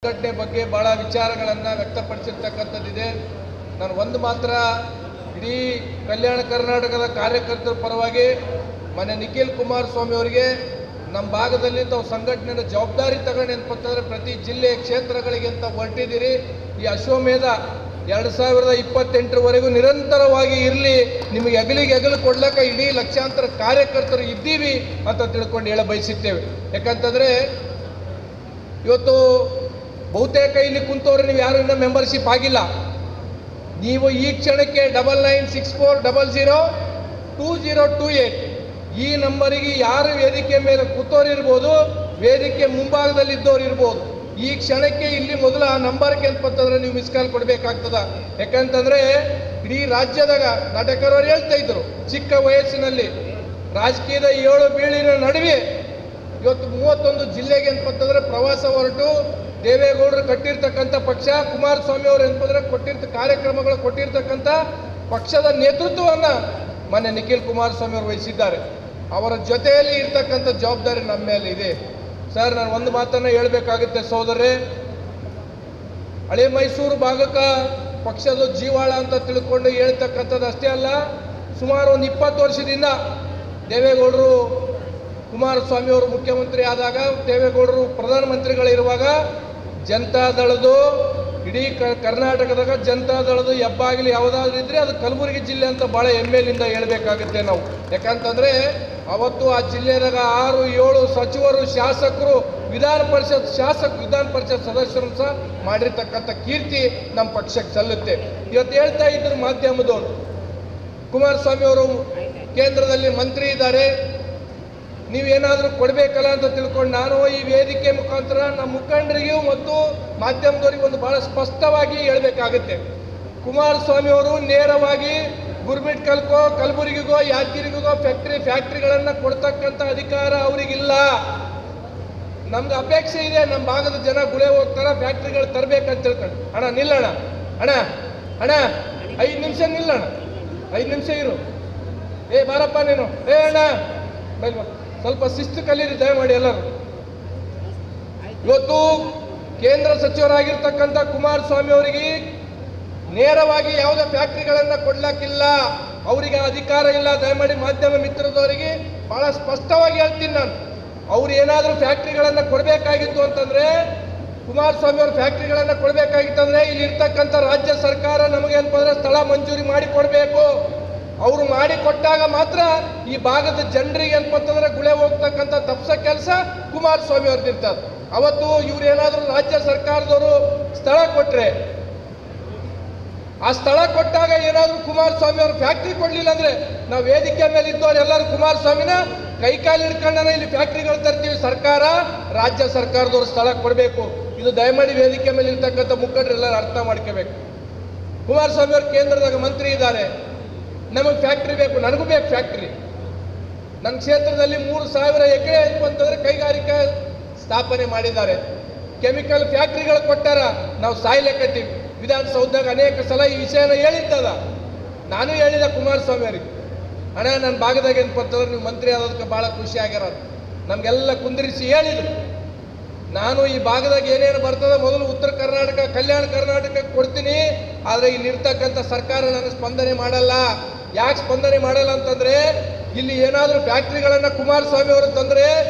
ಸಂಘಟನೆ ಬಗ್ಗೆ ಬಹಳ ವಿಚಾರಗಳನ್ನು ವ್ಯಕ್ತಪಡಿಸಿರ್ತಕ್ಕಂಥದ್ದಿದೆ. ನಾನು ಒಂದು ಮಾತ್ರ ಇಡೀ ಕಲ್ಯಾಣ ಕರ್ನಾಟಕದ ಕಾರ್ಯಕರ್ತರ ಪರವಾಗಿ ಮಾನ್ಯ ನಿಖಿಲ್ ಕುಮಾರಸ್ವಾಮಿ ಅವರಿಗೆ ನಮ್ಮ ಭಾಗದಲ್ಲಿ ತಾವು ಸಂಘಟನೆಯ ಜವಾಬ್ದಾರಿ ತಗೊಂಡು ಅಂತಂದರೆ ಪ್ರತಿ ಜಿಲ್ಲೆ ಕ್ಷೇತ್ರಗಳಿಗೆ ಅಂತ ಹೊರಟಿದ್ದೀರಿ. ಈ ಅಶ್ವಮೇಧ 2028ರವರೆಗೂ ನಿರಂತರವಾಗಿ ಇರಲಿ, ನಿಮಗೆ ಹೆಗಲು ಕೊಡ್ಲಕ್ಕ ಇಡೀ ಲಕ್ಷಾಂತರ ಕಾರ್ಯಕರ್ತರು ಇದ್ದೀವಿ ಅಂತ ತಿಳ್ಕೊಂಡು ಹೇಳ ಬಯಸುತ್ತೇವೆ. ಯಾಕಂತಂದರೆ ಇವತ್ತು ಬಹುತೇಕ ಇಲ್ಲಿ ಕುಂತವ್ರೆ ನೀವು ಯಾರು ಇನ್ನೂ ಮೆಂಬರ್ಶಿಪ್ ಆಗಿಲ್ಲ. ನೀವು ಈ ಕ್ಷಣಕ್ಕೆ 9964002028 ಈ ನಂಬರಿಗೆ ಯಾರು ವೇದಿಕೆ ಮೇಲೆ ಕೂತೋರು ಇರ್ಬೋದು, ವೇದಿಕೆ ಮುಂಭಾಗದಲ್ಲಿ ಇದ್ದವ್ರು ಇರ್ಬೋದು. ಈ ಕ್ಷಣಕ್ಕೆ ಇಲ್ಲಿ ಮೊದಲು ಆ ನಂಬರ್ಗೆ ಅಂತಂದ್ರೆ ನೀವು ಮಿಸ್ ಕಾಲ್ ಕೊಡಬೇಕಾಗ್ತದ. ಯಾಕಂತಂದರೆ ಇಡೀ ರಾಜ್ಯದಾಗ ನಾಟಕರವರು ಹೇಳ್ತಾ ಇದ್ರು, ಚಿಕ್ಕ ವಯಸ್ಸಿನಲ್ಲಿ ರಾಜಕೀಯದ ಏಳು ಬೀಳಿನ ನಡುವೆ ಇವತ್ತು 31 ಜಿಲ್ಲೆಗೆ ಅಂತಂದ್ರೆ ಪ್ರವಾಸ ಹೊರಟು ದೇವೇಗೌಡರು ಕಟ್ಟಿರ್ತಕ್ಕಂಥ ಪಕ್ಷ, ಕುಮಾರಸ್ವಾಮಿ ಅವರು ಅಂತಂದ್ರೆ ಕಾರ್ಯಕ್ರಮಗಳು ಕೊಟ್ಟಿರ್ತಕ್ಕಂಥ ಪಕ್ಷದ ನೇತೃತ್ವವನ್ನು ಮಾನ್ಯ ನಿಖಿಲ್ ಕುಮಾರಸ್ವಾಮಿ ಅವರು ವಹಿಸಿದ್ದಾರೆ. ಅವರ ಜೊತೆಯಲ್ಲಿ ಇರ್ತಕ್ಕಂಥ ಜವಾಬ್ದಾರಿ ನಮ್ಮ ಮೇಲೆ ಇದೆ. ಸರ್, ನಾನು ಒಂದು ಮಾತನ್ನು ಹೇಳಬೇಕಾಗುತ್ತೆ ಸೋದರೇ, ಹಳೆ ಮೈಸೂರು ಭಾಗಕ್ಕೆ ಪಕ್ಷದ ಜೀವಾಳ ಅಂತ ತಿಳ್ಕೊಂಡು ಹೇಳ್ತಕ್ಕಂಥದ್ದು ಅಷ್ಟೇ ಅಲ್ಲ. ಸುಮಾರು ಒಂದು 20 ವರ್ಷದಿಂದ ದೇವೇಗೌಡರು ಕುಮಾರಸ್ವಾಮಿ ಅವರು ಮುಖ್ಯಮಂತ್ರಿ ಆದಾಗ, ದೇವೇಗೌಡರು ಪ್ರಧಾನಮಂತ್ರಿಗಳಿರುವಾಗ ಜನತಾದಳದು ಇಡೀ ಕರ್ನಾಟಕದಾಗ ಜನತಾದಳದು ಹೆಬ್ಬಾಗಿಲು ಯಾವುದಾದ್ರೂ ಇದ್ರೆ ಅದು ಕಲಬುರಗಿ ಜಿಲ್ಲೆ ಅಂತ ಭಾಳ ಹೆಮ್ಮೆಯಿಂದ ಹೇಳಬೇಕಾಗುತ್ತೆ ನಾವು. ಯಾಕಂತಂದರೆ ಅವತ್ತು ಆ ಜಿಲ್ಲೆದಾಗ 6-7 ಸಚಿವರು, ಶಾಸಕರು, ವಿಧಾನ ಪರಿಷತ್ ಸದಸ್ಯರು ಸಹ ಮಾಡಿರ್ತಕ್ಕಂಥ ಕೀರ್ತಿ ನಮ್ಮ ಪಕ್ಷಕ್ಕೆ ಸಲ್ಲುತ್ತೆ. ಇವತ್ತು ಹೇಳ್ತಾ ಇದ್ರು ಮಾಧ್ಯಮದವರು, ಕುಮಾರಸ್ವಾಮಿ ಅವರು ಕೇಂದ್ರದಲ್ಲಿ ಮಂತ್ರಿ ಇದ್ದಾರೆ, ನೀವೇನಾದರೂ ಕೊಡಬೇಕಲ್ಲ ಅಂತ ತಿಳ್ಕೊಂಡು ನಾನು ಈ ವೇದಿಕೆ ಮುಖಾಂತರ ನಮ್ಮ ಮುಖಂಡರಿಗೂ ಮತ್ತು ಮಾಧ್ಯಮದವರಿಗೂ ಒಂದು ಭಾಳ ಸ್ಪಷ್ಟವಾಗಿ ಹೇಳಬೇಕಾಗುತ್ತೆ. ಕುಮಾರಸ್ವಾಮಿ ಅವರು ನೇರವಾಗಿ ಗುರ್ಮಿಟ್ಕಲ್ಗೋ, ಕಲಬುರಗಿಗೋ, ಯಾದಗಿರಿಗೋ ಫ್ಯಾಕ್ಟ್ರಿಗಳನ್ನು ಕೊಡ್ತಕ್ಕಂಥ ಅಧಿಕಾರ ಅವರಿಗಿಲ್ಲ. ನಮ್ಗೆ ಅಪೇಕ್ಷೆ ಇದೆ, ನಮ್ಮ ಭಾಗದ ಜನ ಗುಳೆ ಹೋಗ್ತಾರೆ, ಫ್ಯಾಕ್ಟ್ರಿಗಳು ತರಬೇಕಂತ ತಿಳ್ಕೊಂಡು. ಅಣ್ಣ ನಿಲ್ಲಣ್ಣ, ಅಣ್ಣ 5 ನಿಮಿಷ ನಿಲ್ಲಣ್ಣ, 5 ನಿಮಿಷ ಇರು. ಬಾರಪ್ಪ ನೀನು, ಅಣ್ಣ ಬೈಲ್ವಾ, ಸ್ವಲ್ಪ ಶಿಸ್ತು ಕಲೀರಿ ದಯಮಾಡಿ ಎಲ್ಲರೂ. ಇವತ್ತು ಕೇಂದ್ರ ಸಚಿವರಾಗಿರ್ತಕ್ಕಂಥ ಕುಮಾರಸ್ವಾಮಿ ಅವರಿಗೆ ನೇರವಾಗಿ ಯಾವುದೇ ಫ್ಯಾಕ್ಟ್ರಿಗಳನ್ನು ಕೊಡ್ಲಿಕ್ಕಿಲ್ಲ, ಅವರಿಗೆ ಅಧಿಕಾರ ಇಲ್ಲ. ದಯಮಾಡಿ ಮಾಧ್ಯಮ ಮಿತ್ರದವರಿಗೆ ಬಹಳ ಸ್ಪಷ್ಟವಾಗಿ ಹೇಳ್ತೀನಿ ನಾನು, ಅವ್ರು ಏನಾದರೂ ಫ್ಯಾಕ್ಟ್ರಿಗಳನ್ನು ಕೊಡಬೇಕಾಗಿತ್ತು ಅಂತಂದರೆ, ಕುಮಾರಸ್ವಾಮಿ ಅವರು ಫ್ಯಾಕ್ಟ್ರಿಗಳನ್ನು ಕೊಡಬೇಕಾಗಿತ್ತಂದ್ರೆ ಇಲ್ಲಿ ಇರ್ತಕ್ಕಂಥ ರಾಜ್ಯ ಸರ್ಕಾರ ನಮಗೆ ಅಂತಂದ್ರೆ ಸ್ಥಳ ಮಂಜೂರಿ ಮಾಡಿ ಕೊಡಬೇಕು. ಅವರು ಮಾಡಿ ಕೊಟ್ಟಾಗ ಮಾತ್ರ ಈ ಭಾಗದ ಜನರಿಗೆ ಅಂತಂದ್ರೆ ಗುಳೆ ಹೋಗ್ತಕ್ಕಂಥ ತಪ್ಸ ಕೆಲಸ ಕುಮಾರಸ್ವಾಮಿ ಅವ್ರದ್ದು ಇರ್ತದೆ. ಅವತ್ತು ಇವ್ರು ಏನಾದರೂ ರಾಜ್ಯ ಸರ್ಕಾರದವರು ಸ್ಥಳ ಕೊಟ್ಟರೆ, ಆ ಸ್ಥಳ ಕೊಟ್ಟಾಗ ಏನಾದರೂ ಕುಮಾರಸ್ವಾಮಿ ಅವರು ಫ್ಯಾಕ್ಟ್ರಿ ಕೊಡಲಿಲ್ಲ ಅಂದರೆ ನಾವು ವೇದಿಕೆ ಮೇಲೆ ಇದ್ದವ್ರು ಎಲ್ಲರೂ ಕುಮಾರಸ್ವಾಮಿನ ಕೈಕಾಲು ಹಿಡ್ಕೊಂಡ ಇಲ್ಲಿ ಫ್ಯಾಕ್ಟ್ರಿಗಳು ತರ್ತೀವಿ. ಸರ್ಕಾರ, ರಾಜ್ಯ ಸರ್ಕಾರದವರು ಸ್ಥಳ ಕೊಡಬೇಕು. ಇದು ದಯಮಾಡಿ ವೇದಿಕೆ ಮೇಲೆ ಇರ್ತಕ್ಕಂಥ ಮುಖಂಡರೆಲ್ಲರೂ ಅರ್ಥ ಮಾಡ್ಕೋಬೇಕು. ಕುಮಾರಸ್ವಾಮಿ ಅವರು ಕೇಂದ್ರದಾಗ ಮಂತ್ರಿ ಇದ್ದಾರೆ, ನಮಗೆ ಫ್ಯಾಕ್ಟ್ರಿ ಬೇಕು, ನನಗೂ ಬೇಕು ಫ್ಯಾಕ್ಟ್ರಿ. ನನ್ನ ಕ್ಷೇತ್ರದಲ್ಲಿ 3000 ಎಕರೆ ಅಂತಂದರೆ ಕೈಗಾರಿಕಾ ಸ್ಥಾಪನೆ ಮಾಡಿದ್ದಾರೆ, ಕೆಮಿಕಲ್ ಫ್ಯಾಕ್ಟ್ರಿಗಳು ಕೊಟ್ಟಾರ. ನಾವು ಸಾಯ್ಲೆಕ್ಕತ್ತೀವಿ. ವಿಧಾನಸೌಧದಾಗ ಅನೇಕ ಸಲ ಈ ವಿಷಯನ ಹೇಳಿದ್ದದ. ನಾನು ಹೇಳಿದ ಕುಮಾರಸ್ವಾಮಿ ಅವರಿಗೆ, ಅಣ್ಣ ನನ್ನ ಭಾಗದಾಗ ಏನಪ್ಪಂತಂದ್ರೆ ನೀವು ಮಂತ್ರಿ ಆಗೋದಕ್ಕೆ ಭಾಳ ಖುಷಿ ಆಗಿರೋದು. ನಮಗೆಲ್ಲ ಕುಂದಿರಿಸಿ ಹೇಳಿದ್ರು, ನಾನು ಈ ಭಾಗದಾಗ ಏನೇನು ಬರ್ತದೆ ಮೊದಲು ಉತ್ತರ ಕರ್ನಾಟಕ, ಕಲ್ಯಾಣ ಕರ್ನಾಟಕಕ್ಕೆ ಕೊಡ್ತೀನಿ, ಆದರೆ ಇಲ್ಲಿರ್ತಕ್ಕಂಥ ಸರ್ಕಾರ ನಾನು ಸ್ಪಂದನೆ ಮಾಡಲ್ಲ. ಯಾಕೆ ಸ್ಪಂದನೆ ಮಾಡಲ್ಲ ಅಂತಂದರೆ, ಇಲ್ಲಿ ಏನಾದರೂ ಫ್ಯಾಕ್ಟ್ರಿಗಳನ್ನು ಕುಮಾರಸ್ವಾಮಿ ಅವರು ತಂದರೆ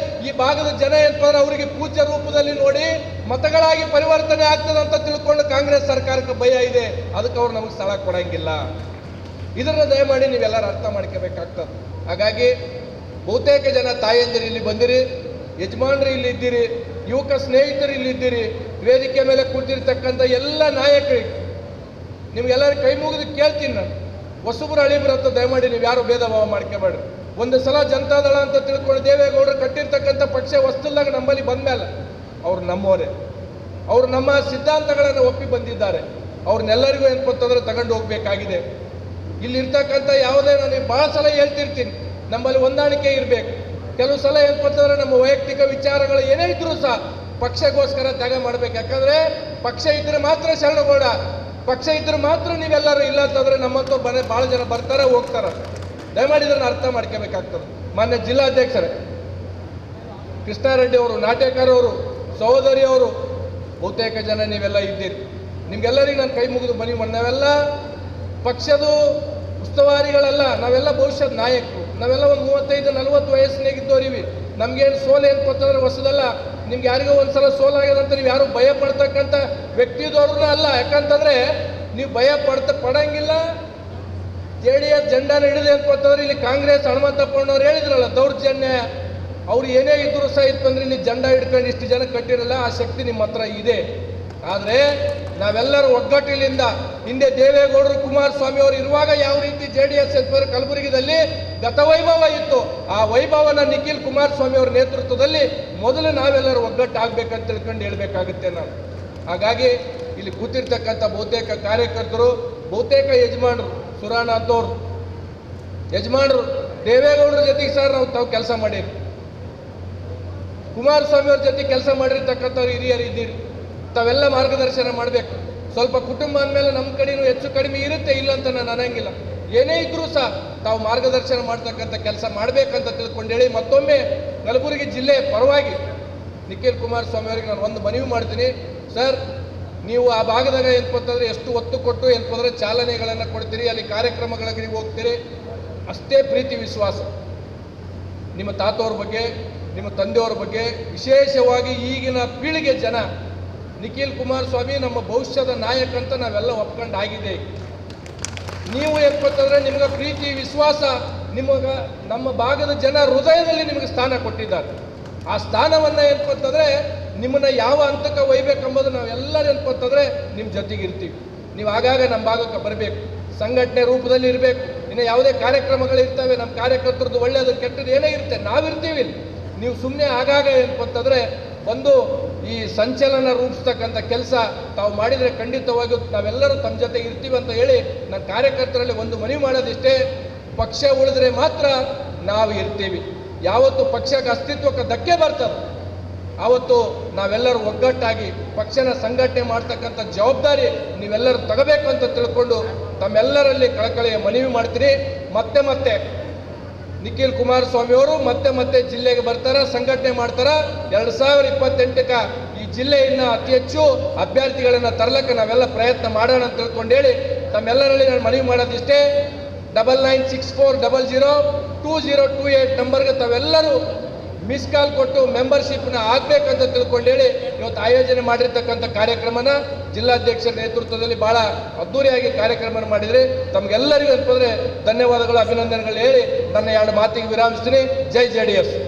ಈ ಭಾಗದ ಜನ ಏನಂದ್ರೆ ಅವರಿಗೆ ಪೂಜ್ಯ ರೂಪದಲ್ಲಿ ನೋಡಿ ಮತಗಳಾಗಿ ಪರಿವರ್ತನೆ ಆಗ್ತದೆ ಅಂತ ತಿಳ್ಕೊಂಡು ಕಾಂಗ್ರೆಸ್ ಸರ್ಕಾರಕ್ಕೆ ಭಯ ಇದೆ. ಅದಕ್ಕೆ ಅವ್ರು ನಮಗೆ ಸ್ಥಳ ಕೊಡಂಗಿಲ್ಲ. ಇದನ್ನು ದಯಮಾಡಿ ನೀವೆಲ್ಲರೂ ಅರ್ಥ ಮಾಡ್ಕೋಬೇಕಾಗ್ತದೆ. ಹಾಗಾಗಿ ಬಹುತೇಕ ಜನ ತಾಯಂದಿರು ಇಲ್ಲಿ ಬಂದಿರಿ, ಯಜಮಾನರು ಇಲ್ಲಿ ಇದ್ದೀರಿ, ಯುವಕ ಸ್ನೇಹಿತರು ಇಲ್ಲಿದ್ದೀರಿ, ವೇದಿಕೆ ಮೇಲೆ ಕೂತಿರ್ತಕ್ಕಂಥ ಎಲ್ಲ ನಾಯಕರಿಗೆ ನಿಮ್ಗೆಲ್ಲರೂ ಕೈ ಮುಗಿದು ಕೇಳ್ತೀನಿ ನಾನು, ಹೊಸಬ್ರು ಹಳಿಬ್ರು ಅಂತ ದಯಮಾಡಿ ನೀವು ಯಾರು ಭೇದ ಭಾವ ಮಾಡ್ಕೋಬೇಡ್ರಿ. ಒಂದು ಸಲ ಜನತಾದಳ ಅಂತ ತಿಳ್ಕೊಂಡು ದೇವೇಗೌಡರು ಕಟ್ಟಿರ್ತಕ್ಕಂಥ ಪಕ್ಷ ಹೊಸದಾಗ ನಮ್ಮಲ್ಲಿ ಬಂದ ಮೇಲೆ ಅವ್ರು ನಮ್ಮವರೇ, ಅವರು ನಮ್ಮ ಸಿದ್ಧಾಂತಗಳನ್ನು ಒಪ್ಪಿ ಬಂದಿದ್ದಾರೆ. ಅವ್ರನ್ನೆಲ್ಲರಿಗೂ ಏನಪ್ಪಂತಂದ್ರೆ ತಗೊಂಡು ಹೋಗ್ಬೇಕಾಗಿದೆ. ಇಲ್ಲಿರ್ತಕ್ಕಂಥ ಯಾವುದೇ ನಾನು ಭಾಳ ಸಲ ಹೇಳ್ತಿರ್ತೀನಿ, ನಮ್ಮಲ್ಲಿ ಹೊಂದಾಣಿಕೆ ಇರಬೇಕು. ಕೆಲವು ಸಲ ಏನಪ್ಪಂತಂದ್ರೆ ನಮ್ಮ ವೈಯಕ್ತಿಕ ವಿಚಾರಗಳು ಏನೇ ಇದ್ರೂ ಸಹ ಪಕ್ಷಕ್ಕೋಸ್ಕರ ತ್ಯಾಗ ಮಾಡಬೇಕು. ಯಾಕಂದರೆ ಪಕ್ಷ ಇದ್ರೆ ಮಾತ್ರ ಶರಣಗೌಡ, ಪಕ್ಷ ಇದ್ರೆ ಮಾತ್ರ ನೀವೆಲ್ಲರೂ. ಇಲ್ಲ ಅಂತಂದರೆ ನಮ್ಮಂತವ್ರು ಭಾಳ ಜನ ಬರ್ತಾರೆ ಹೋಗ್ತಾರೆ. ದಯಮಾಡಿ ಇದನ್ನು ಅರ್ಥ ಮಾಡ್ಕೋಬೇಕಾಗ್ತದೆ. ಮಾನ್ಯ ಜಿಲ್ಲಾಧ್ಯಕ್ಷರೇ, ಕೃಷ್ಣಾರೆಡ್ಡಿ ಅವರು, ನಾಟೇಕರ್ ಅವರು, ಸಹೋದರಿಯವರು, ಬಹುತೇಕ ಜನ ನೀವೆಲ್ಲ ಇದ್ದೀರಿ. ನಿಮ್ಗೆಲ್ಲರಿಗೂ ನಾನು ಕೈ ಮುಗಿದು ಮನವಿ ಮಾಡಿ, ನಾವೆಲ್ಲ ಪಕ್ಷದ ಉಸ್ತುವಾರಿಗಳಲ್ಲ, ನಾವೆಲ್ಲ ಭವಿಷ್ಯದ ನಾಯಕರು. ನಾವೆಲ್ಲ ಒಂದು 35-40 ವಯಸ್ಸಿನಾಗಿದ್ದವರಿವಿ. ನಮ್ಗೇನು ಸೋಲು ಏನು ಗೊತ್ತಂದ್ರೆ ಹೊಸದಲ್ಲ. ನಿಮ್ಗೆ ಯಾರಿಗೋ ಒಂದ್ಸಲ ಸೋಲಾಗ್ಯದಂತ ನೀವು ಯಾರು ಭಯ ಪಡ್ತಕ್ಕಂಥ ವ್ಯಕ್ತಿದವ್ರನ್ನ ಅಲ್ಲ. ಯಾಕಂತಂದ್ರೆ ನೀವು ಭಯ ಪಡಂಗಿಲ್ಲ. JDS ಜೆಂಡಾನ ಹಿಡಿದೆ ಅಂತ ಗೊತ್ತಂದ್ರೆ ಇಲ್ಲಿ ಕಾಂಗ್ರೆಸ್ ಹನುಮಂತಪ್ಪನವ್ರು ಹೇಳಿದ್ರಲ್ಲ, ದೌರ್ಜನ್ಯ ಅವ್ರು ಏನೇ ಇದ್ರು ಸಹ ಇತ್ತು ಅಂದ್ರೆ ಇಲ್ಲಿ ಜೆಂಡಾ ಹಿಡ್ಕೊಂಡು ಇಷ್ಟು ಜನ ಕಟ್ಟಿರಲ್ಲ. ಆ ಶಕ್ತಿ ನಿಮ್ಮ ಹತ್ರ ಇದೆ. ಆದರೆ ನಾವೆಲ್ಲರೂ ಒಗ್ಗಟ್ಟಿನಿಂದ ಹಿಂದೆ ದೇವೇಗೌಡರು ಕುಮಾರಸ್ವಾಮಿ ಅವರು ಇರುವಾಗ ಯಾವ ರೀತಿ JDS ಕಲಬುರಗಿದಲ್ಲಿ ಗತವೈಭವ ಇತ್ತು, ಆ ವೈಭವನ ನಿಖಿಲ್ ಕುಮಾರಸ್ವಾಮಿ ಅವರ ನೇತೃತ್ವದಲ್ಲಿ ಮೊದಲು ನಾವೆಲ್ಲರೂ ಒಗ್ಗಟ್ಟಾಗಬೇಕಂತ ತಿಳ್ಕೊಂಡು ಹೇಳಬೇಕಾಗುತ್ತೆ ನಾನು. ಹಾಗಾಗಿ ಇಲ್ಲಿ ಕೂತಿರ್ತಕ್ಕಂಥ ಬಹುತೇಕ ಕಾರ್ಯಕರ್ತರು, ಬಹುತೇಕ ಯಜಮಾನರು, ಸುರಾಣ ಅಂತವ್ರು ಯಜಮಾನರು, ದೇವೇಗೌಡರ ಜೊತೆಗೆ ಸರ್ ತಾವು ಕೆಲಸ ಮಾಡಿರಿ, ಕುಮಾರಸ್ವಾಮಿ ಅವ್ರ ಜೊತೆ ಕೆಲಸ ಮಾಡಿರ್ತಕ್ಕಂಥವ್ರು ಹಿರಿಯರು ಇದ್ದೀರಿ. ತಾವೆಲ್ಲ ಮಾರ್ಗದರ್ಶನ ಮಾಡಬೇಕು. ಸ್ವಲ್ಪ ಕುಟುಂಬ ಅಂದಮೇಲೆ ನಮ್ಮ ಕಡೆನೂ ಹೆಚ್ಚು ಕಡಿಮೆ ಇರುತ್ತೆ, ಇಲ್ಲ ಅಂತ ನಾನು ಅನ್ನಂಗಿಲ್ಲ. ಏನೇ ಇದ್ರೂ ಸಹ ತಾವು ಮಾರ್ಗದರ್ಶನ ಮಾಡ್ತಕ್ಕಂಥ ಕೆಲಸ ಮಾಡಬೇಕಂತ ತಿಳ್ಕೊಂಡು ಹೇಳಿ ಮತ್ತೊಮ್ಮೆ ಕಲಬುರಗಿ ಜಿಲ್ಲೆ ಪರವಾಗಿ ನಿಖಿಲ್ ಕುಮಾರಸ್ವಾಮಿ ಅವರಿಗೆ ನಾನು ಒಂದು ಮನವಿ ಮಾಡ್ತೀನಿ. ಸರ್, ನೀವು ಆ ಭಾಗದಾಗ ಏನಪ್ಪಂತಂದ್ರೆ ಎಷ್ಟು ಒತ್ತು ಕೊಟ್ಟು ಏನಪ್ಪಂದ್ರೆ ಚಾಲನೆಗಳನ್ನು ಕೊಡ್ತೀರಿ, ಅಲ್ಲಿ ಕಾರ್ಯಕ್ರಮಗಳಿಗೆ ನೀವು ಹೋಗ್ತೀರಿ, ಅಷ್ಟೇ ಪ್ರೀತಿ ವಿಶ್ವಾಸ ನಿಮ್ಮ ತಾತವ್ರ ಬಗ್ಗೆ, ನಿಮ್ಮ ತಂದೆಯವ್ರ ಬಗ್ಗೆ, ವಿಶೇಷವಾಗಿ ಈಗಿನ ಪೀಳಿಗೆ ಜನ ನಿಖಿಲ್ ಕುಮಾರಸ್ವಾಮಿ ನಮ್ಮ ಭವಿಷ್ಯದ ನಾಯಕ ಅಂತ ನಾವೆಲ್ಲ ಒಪ್ಕೊಂಡಾಗಿದೆ. ನೀವು ಏನಪ್ಪಂತಂದ್ರೆ ನಿಮ್ಗೆ ಪ್ರೀತಿ ವಿಶ್ವಾಸ ನಮ್ಮ ಭಾಗದ ಜನ ಹೃದಯದಲ್ಲಿ ನಿಮಗೆ ಸ್ಥಾನ ಕೊಟ್ಟಿದ್ದಾರೆ. ಆ ಸ್ಥಾನವನ್ನು ಏನಪ್ಪಂತಂದ್ರೆ ನಿಮ್ಮನ್ನ ಯಾವ ಹಂತಕ್ಕೆ ಒಯ್ಬೇಕೆಂಬುದು ನಾವೆಲ್ಲರೂ ಏನಪ್ಪಂತಂದ್ರೆ ನಿಮ್ಮ ಜೊತೆಗೆ ಇರ್ತೀವಿ. ನೀವು ಆಗಾಗ ನಮ್ಮ ಭಾಗಕ್ಕೆ ಬರಬೇಕು, ಸಂಘಟನೆ ರೂಪದಲ್ಲಿ ಇರಬೇಕು. ಇನ್ನು ಯಾವುದೇ ಕಾರ್ಯಕ್ರಮಗಳಿರ್ತವೆ, ನಮ್ಮ ಕಾರ್ಯಕರ್ತರದ್ದು ಒಳ್ಳೆಯದು ಕೆಟ್ಟದ್ದು ಏನೇ ಇರುತ್ತೆ, ನಾವಿರ್ತೀವಿ. ನೀವು ಸುಮ್ಮನೆ ಆಗಾಗ ಏನಪ್ಪಂತಂದ್ರೆ ಒಂದು ಈ ಸಂಚಲನ ರೂಪಿಸ್ತಕ್ಕಂಥ ಕೆಲಸ ತಾವು ಮಾಡಿದರೆ ಖಂಡಿತವಾಗಿಯೂ ನಾವೆಲ್ಲರೂ ತಮ್ಮ ಜೊತೆಗೆ ಇರ್ತೀವಿ ಅಂತ ಹೇಳಿ ನನ್ನ ಕಾರ್ಯಕರ್ತರಲ್ಲಿ ಒಂದು ಮನವಿ ಮಾಡೋದಿಷ್ಟೇ. ಪಕ್ಷ ಉಳಿದ್ರೆ ಮಾತ್ರ ನಾವು ಇರ್ತೀವಿ. ಯಾವತ್ತು ಪಕ್ಷಕ್ಕೆ ಅಸ್ತಿತ್ವಕ್ಕೆ ಧಕ್ಕೆ ಬರ್ತದೆ ಆವತ್ತು ನಾವೆಲ್ಲರೂ ಒಗ್ಗಟ್ಟಾಗಿ ಪಕ್ಷನ ಸಂಘಟನೆ ಮಾಡ್ತಕ್ಕಂಥ ಜವಾಬ್ದಾರಿ ನೀವೆಲ್ಲರೂ ತಗೋಬೇಕು ಅಂತ ತಿಳ್ಕೊಂಡು ತಮ್ಮೆಲ್ಲರಲ್ಲಿ ಕಳಕಳಿಯ ಮನವಿ ಮಾಡ್ತೀನಿ. ಮತ್ತೆ ನಿಖಿಲ್ ಕುಮಾರಸ್ವಾಮಿ ಅವರು ಮತ್ತೆ ಜಿಲ್ಲೆಗೆ ಬರ್ತಾರೆ, ಸಂಘಟನೆ ಮಾಡ್ತಾರೆ. 2028ಕ್ಕೆ ಈ ಜಿಲ್ಲೆಯನ್ನು ಅತಿ ಹೆಚ್ಚು ಅಭ್ಯರ್ಥಿಗಳನ್ನು ತರಲಿಕ್ಕೆ ನಾವೆಲ್ಲ ಪ್ರಯತ್ನ ಮಾಡೋಣ ಅಂತ ತಿಳ್ಕೊಂಡು ಹೇಳಿ ತಮ್ಮೆಲ್ಲರಲ್ಲಿ ನಾನು ಮನವಿ ಮಾಡೋದಿಷ್ಟೇ. 9964002028 ನಂಬರ್ಗೆ ತಾವೆಲ್ಲರೂ ಮಿಸ್ ಕಾಲ್ ಕೊಟ್ಟು ಮೆಂಬರ್ಶಿಪ್ನ ಆಗಬೇಕಂತ ತಿಳ್ಕೊಂಡು ಹೇಳಿ ಇವತ್ತು ಆಯೋಜನೆ ಮಾಡಿರ್ತಕ್ಕಂಥ ಕಾರ್ಯಕ್ರಮನ ಜಿಲ್ಲಾಧ್ಯಕ್ಷರ ನೇತೃತ್ವದಲ್ಲಿ ಬಹಳ ಅದ್ದೂರಿಯಾಗಿ ಕಾರ್ಯಕ್ರಮ ಮಾಡಿದರೆ ತಮಗೆಲ್ಲರಿಗೂ ಅಂತಂದರೆ ಧನ್ಯವಾದಗಳು, ಅಭಿನಂದನೆಗಳು ಹೇಳಿ ನನ್ನ 2 ಮಾತಿಗೆ ವಿರಾಮಿಸ್ತೀನಿ. ಜೈ JDS.